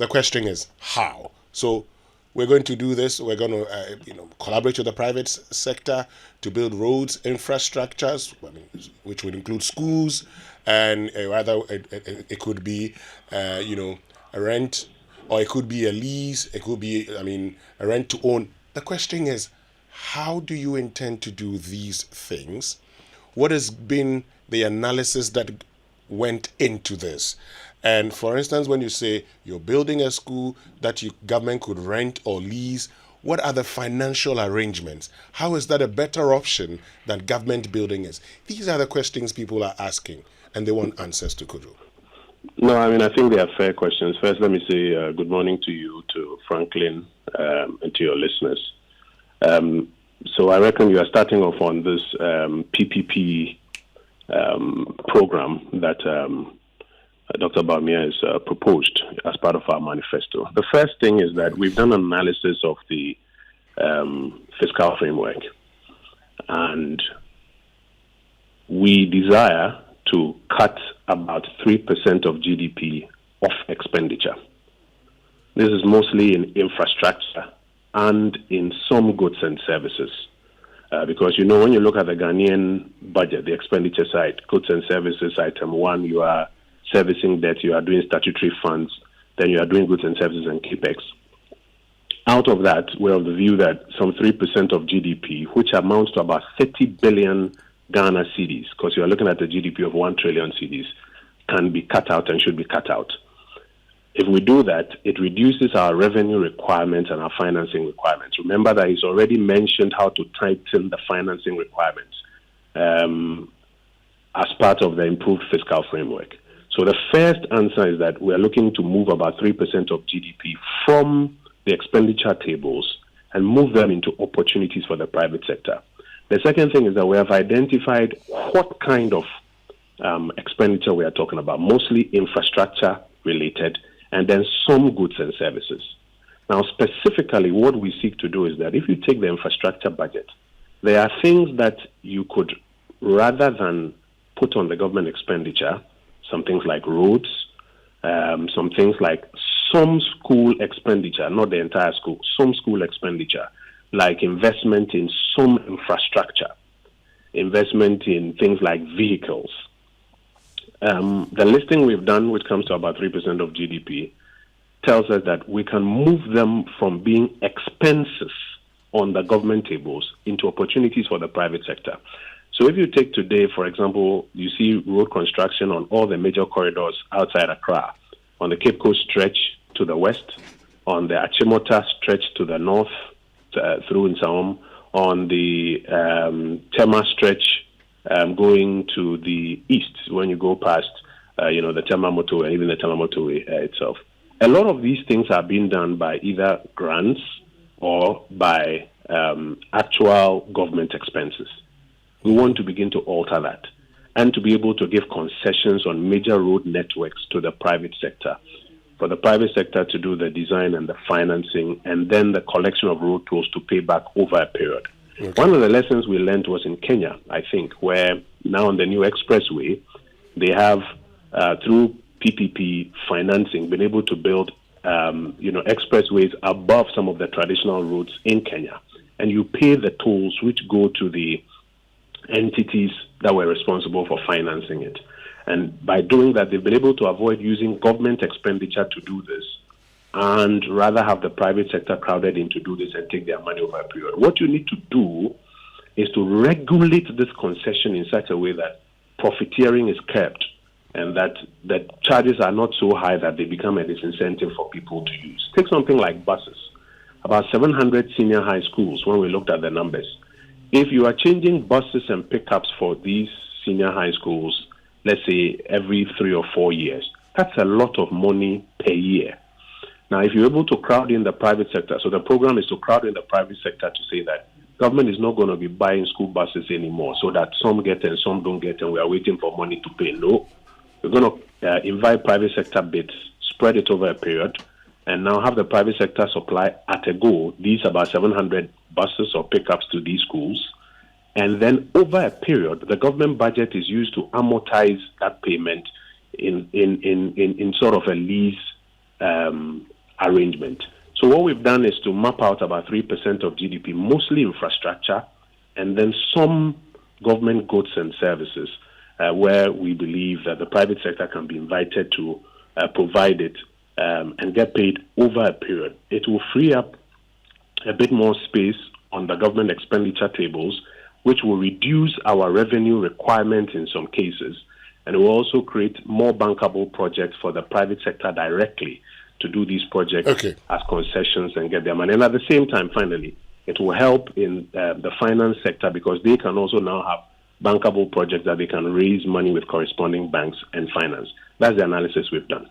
The question is how. So we're going to do this. We're going to, collaborate with the private sector to build roads, infrastructures, which would include schools, and rather it could be, a rent, or it could be a lease. It could be, a rent to own. The question is, how do you intend to do these things? What has been the analysis that went into this? And for instance, when you say you're building a school that government could rent or lease, what are the financial arrangements? How is that a better option than government building is? These are the questions people are asking, and they want answers to, Kojo. No, I think they are fair questions. First, let me say good morning to you, to Franklin, and to your listeners. So I reckon you are starting off on this PPP program that Dr. Bawumia has proposed as part of our manifesto. The first thing is that we've done an analysis of the fiscal framework, and we desire to cut about 3% of GDP off expenditure. This is mostly in infrastructure and in some goods and services. Because, when you look at the Ghanaian budget, the expenditure side, goods and services, item 1, you are servicing debt, you are doing statutory funds, then you are doing goods and services and capex. Out of that, we're of the view that some 3% of GDP, which amounts to about 30 billion Ghana cedis, because you are looking at a GDP of 1 trillion cedis, can be cut out and should be cut out. If we do that, it reduces our revenue requirements and our financing requirements. Remember that he's already mentioned how to tighten the financing requirements as part of the improved fiscal framework. So the first answer is that we're looking to move about 3% of GDP from the expenditure tables and move them into opportunities for the private sector. The second thing is that we have identified what kind of expenditure we are talking about, mostly infrastructure related, and then some goods and services. Now, specifically, what we seek to do is that if you take the infrastructure budget, there are things that you could, rather than put on the government expenditure, some things like roads, some things like some school expenditure, not the entire school, some school expenditure, like investment in some infrastructure, investment in things like vehicles. The listing we've done, which comes to about 3% of GDP, tells us that we can move them from being expenses on the government tables into opportunities for the private sector. So if you take today, for example, you see road construction on all the major corridors outside Accra, on the Cape Coast stretch to the west, on the Achimota stretch to the north, through Nsaom, on the Tema stretch going to the east when you go past, the Tema motorway and even the Tema motorway itself. A lot of these things are being done by either grants or by actual government expenses. We want to begin to alter that and to be able to give concessions on major road networks to the private sector, for the private sector to do the design and the financing and then the collection of road tolls to pay back over a period. Okay. One of the lessons we learned was in Kenya, I think, where now on the new expressway, they have, through PPP financing, been able to build, expressways above some of the traditional roads in Kenya. And you pay the tolls which go to the entities that were responsible for financing it. And by doing that, they've been able to avoid using government expenditure to do this and rather have the private sector crowded in to do this and take their money over a period. What you need to do is to regulate this concession in such a way that profiteering is kept and that the charges are not so high that they become a disincentive for people to use. Take something like buses. About 700 senior high schools, when we looked at the numbers. If you are changing buses and pickups for these senior high schools, let's say every 3 or 4 years, that's a lot of money per year. Now, if you're able to crowd in the private sector, so the program is to crowd in the private sector to say that government is not going to be buying school buses anymore so that some get and some don't get and we are waiting for money to pay. No, we're going to invite private sector bids, spread it over a period, and now have the private sector supply at a go these about 700 buses or pickups to these schools. And then over a period, the government budget is used to amortize that payment in sort of a lease arrangement. So what we've done is to map out about 3% of GDP, mostly infrastructure, and then some government goods and services, where we believe that the private sector can be invited to provide it and get paid over a period. It will free up a bit more space on the government expenditure tables, which will reduce our revenue requirement in some cases, and it will also create more bankable projects for the private sector directly to do these projects as concessions and get their money. And at the same time, finally, it will help in the finance sector because they can also now have bankable projects that they can raise money with corresponding banks and finance. That's the analysis we've done.